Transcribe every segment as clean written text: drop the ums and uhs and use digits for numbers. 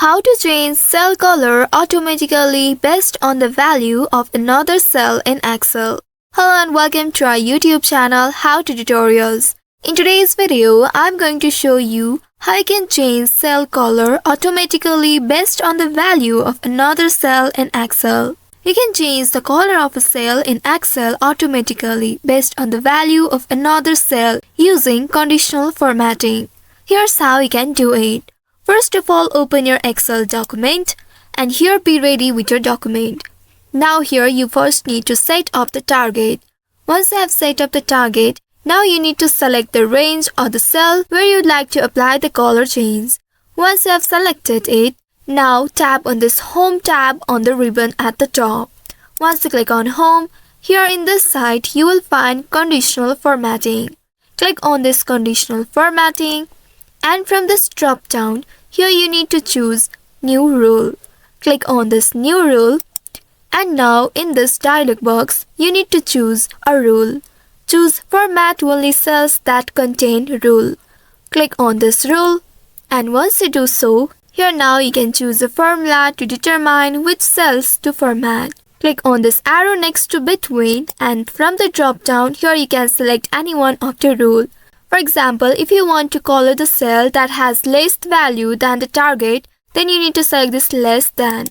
How to change cell color automatically based on the value of another cell in Excel. Hello and welcome to our YouTube channel How to Tutorials. In today's video, I'm going to show you how you can change cell color automatically based on the value of another cell in Excel. You can change the color of a cell in Excel automatically based on the value of another cell using conditional formatting. Here's how you can do it. First of all, open your Excel document and here be ready with your document. Now here you first need to set up the target. Once you have set up the target, now you need to select the range or the cell where you'd like to apply the color change. Once you have selected it, now tap on this Home tab on the ribbon at the top. Once you click on Home, here in this site you will find Conditional Formatting. Click on this Conditional Formatting and from this drop down, here you need to choose New Rule. Click on this New Rule and now in this dialog box, you need to choose a rule. Choose Format only cells that contain rule. Click on this rule and once you do so, here now you can choose a formula to determine which cells to format. Click on this arrow next to Between and from the drop down, here you can select any one of the rule. For example, if you want to color the cell that has less value than the target, then you need to select this less than.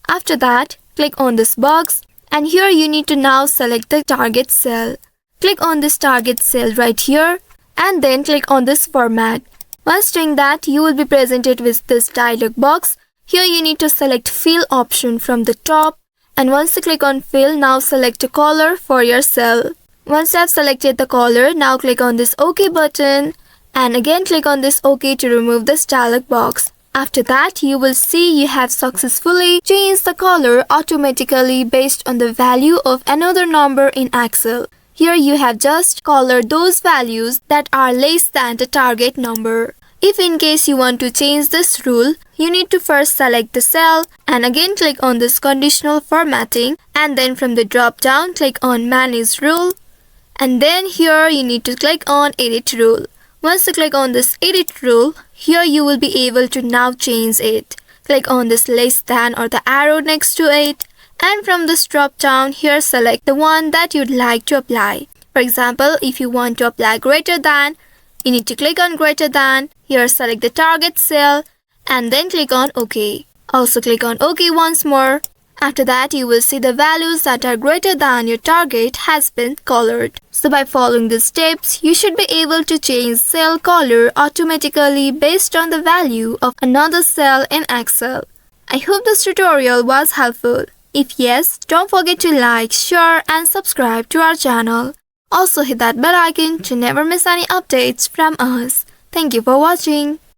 After that, click on this box and here you need to now select the target cell. Click on this target cell right here and then click on this format. Once doing that, you will be presented with this dialog box. Here you need to select Fill option from the top and once you click on Fill, now select a color for your cell. Once you have selected the color, now click on this OK button and again click on this OK to remove this dialog box. After that, you will see you have successfully changed the color automatically based on the value of another number in Excel. Here you have just colored those values that are less than the target number. If in case you want to change this rule, you need to first select the cell and again click on this Conditional Formatting and then from the drop down click on Manage Rule. And then here you need to click on Edit Rule. Once you click on this Edit Rule, here you will be able to now change it. Click on this less than or the arrow next to it. And from this drop down, here select the one that you'd like to apply. For example, if you want to apply greater than, you need to click on greater than. Here select the target cell and then click on OK. Also click on OK once more. After that, you will see the values that are greater than your target has been colored. So by following these steps, you should be able to change cell color automatically based on the value of another cell in Excel. I hope this tutorial was helpful. If yes, don't forget to like, share and subscribe to our channel. Also hit that bell icon to never miss any updates from us. Thank you for watching.